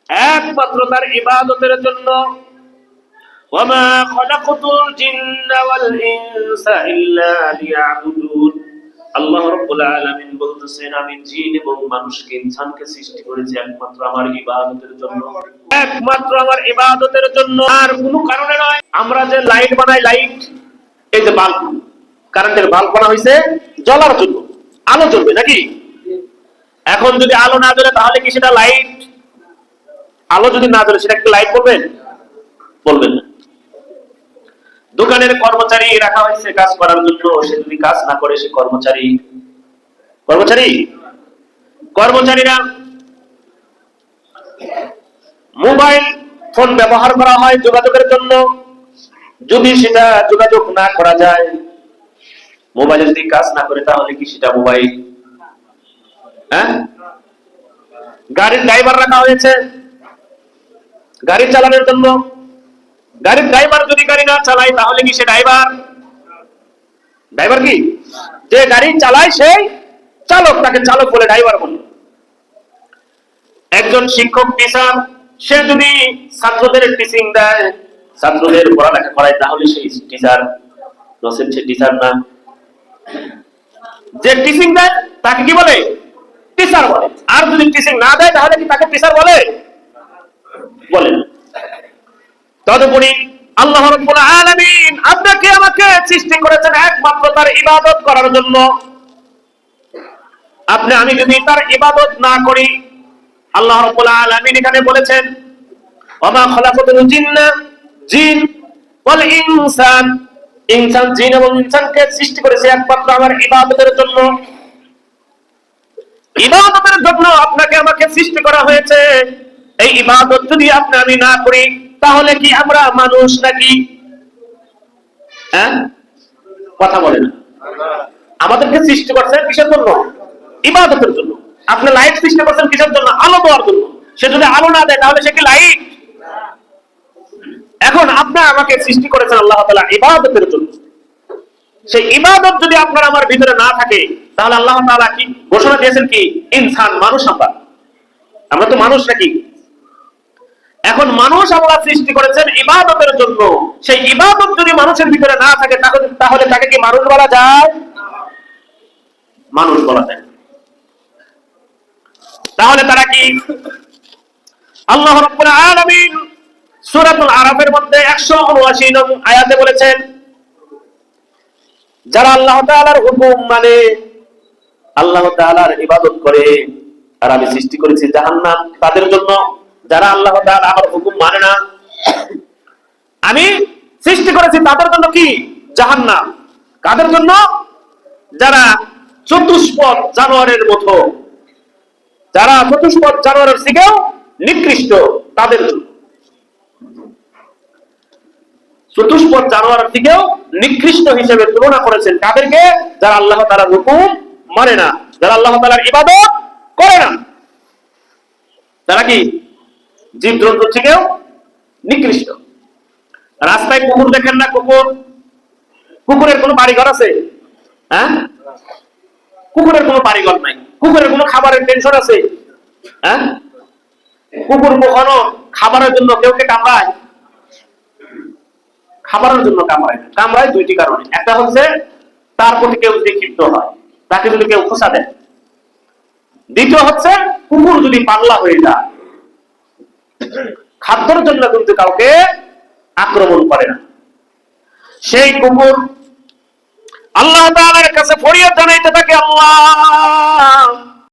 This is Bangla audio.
একমাত্র তার ইবাদতের জন্য। ওয়ামা খালাকাতুল জিন্না ওয়াল ইনসা ইল্লা লিয়াবুদুন। আল্লাহ রাব্বুল আলামিন বলতেছেন, আমি জিন এবং মানুষকে, ইনসানকে সৃষ্টি করেছি একমাত্র আমার ইবাদতের জন্য, একমাত্র আমার ইবাদতের জন্য, আর কোনো কারণে নয়। আমরা যে লাইট বানাই, লাইট, এই যে বাল্ব, কারেন্টের বাল্ব বানা হয়েছে জ্বলার জন্য, আলো জ্বলবে নাকি? এখন যদি আলো না জ্বলে তাহলে কি সেটা লাইট? আলো যদি না জ্বলে সেটা কি লাইট বলবেন? বলবেন না। দোকানের কর্মচারী রাখা হয়েছে কাজ করার জন্য, সে যদি কাজ না করে সে কর্মচারীরা মোবাইল ফোন ব্যবহার করা হয় যোগাযোগের জন্য, যদি সেটা যোগাযোগ না করা যায়, মোবাইলে যদি কাজ না করে তাহলে কি সেটা মোবাইল? হ্যাঁ? গাড়ির ড্রাইভার রাখা হয়েছে গাড়ি চালানোর জন্য, গাড়ির ড্রাইভার যদি গাড়ি না চালায় তাহলে কি সে ড্রাইভার? ড্রাইভার কি? যে গাড়ি চালায় সেই চালক, তাকে চালক বলে, ড্রাইভার বলে। একজন শিক্ষক, টিচার, সে যদি ছাত্রদের টিচিং দেয়, ছাত্রদের পড়ালেখা করায়, তাহলে সেই টিচার, নসেন সে টিচার না। যে টিচিং দেয় তাকে কি বলে? টিচার বলে। আর যদি টিচিং না দেয় তাহলে কি তাকে টিচার বলে? বলে না। তদুপরি আল্লাহ রাব্বুল আলামিন আপনাকে আমাকে সৃষ্টি করেছেন একমাত্র তার ইবাদত করার জন্য। আমি যদি তার ইবাদত না করি, আল্লাহ রাব্বুল আলামিন এখানে বলেছেন, ওয়ামা খালাকাতুল জিন্না, জিন, ওয়াল ইনসান, ইনসান, জিন এবং ইনসানকে সৃষ্টি করেছে একমাত্র আমার ইবাদতের জন্য। ইবাদতের জন্য আপনাকে আমাকে সৃষ্টি করা হয়েছে। এই ইবাদত যদি আমি না করি তাহলে কি আমরা মানুষ নাকি? হ্যাঁ, কথা বলেন। আমাদেরকে সৃষ্টি করছেন কিসের জন্য? ইবাদতের জন্য। আপনি লাইট সৃষ্টি করছেন কিসের জন্য? আলো দেওয়ার জন্য। সে যদি আলো না দেয় তাহলে সে কি লাইট? এখন আমাকে সৃষ্টি করেছেন আল্লাহ তাআলা ইবাদতের জন্য। সেই ইবাদত যদি আপনার আমার ভিতরে না থাকে তাহলে আল্লাহ তাআলা কি ঘোষণা দিয়েছেন? কি? ইনসান, মানুষ। আমরা তো মানুষ নাকি? এখন মানুষ আল্লাহ সৃষ্টি করেছেন ইবাদতের জন্য। সেই ইবাদত যদি মানুষের ভিতরে না থাকে তাহলে তাকে কি মানুষ বলা যায়? মানুষ বলা যায়। তাহলে তারা কি? আল্লাহ রাব্বুল আলামিন সূরাতুল আরাফের মধ্যে 179 নং আয়াতে বলেছেন, যারা আল্লাহ তাআলার হুকুম মানে, আল্লাহ তাআলার ইবাদত করে, আর আমি সৃষ্টি করেছি জাহান্নাম তাদের জন্য। যারা আল্লাহ তাআলা আমার হুকুম মানে না, আমি সৃষ্টি করেছি তাদের জন্য কি? জাহান্নাম। কাদের জন্য? যারা চতুষ্পদ জানোয়ারের মতো, যারা চতুষ্পদ জানোয়ারের থেকেও নিকৃষ্ট, তাদের জন্য। চতুষ্পদ জানোয়ারের থেকেও নিকৃষ্ট হিসেবে তুলনা করেছেন তাদেরকে? যারা আল্লাহ তাআলার হুকুম মানে না, যারা আল্লাহ তাআলার ইবাদত করে না, তারা কি? জীবজন্তু থেকেও নিকৃষ্ট। রাস্তায় কুকুর দেখেন না? কুকুরের কোনো বাড়িঘর আছে? হ্যাঁ, কুকুরের কোনো বাড়িঘর নাই। কুকুরের কোনো খাবারের টেনশন আছে? হ্যাঁ, কুকুর কখনো খাবারের জন্য কেউকে কামড়ায়? খাবারের জন্য কামড়ায় দুইটি কারণে। একটা হচ্ছে তার প্রতি কেউ যদি ক্ষিপ্ত হয়, তাকে যদি কেউ খোঁচা দেয়। দ্বিতীয় হচ্ছে কুকুর যদি পাগলা হয়ে যায়, খাদ্যের জন্য কিন্তু কাউকে আক্রমণ করে না। সেই কুকুর আল্লাহ তাআলার কাছে ফরিয়াদ জানাইতে থাকে, আল্লাহ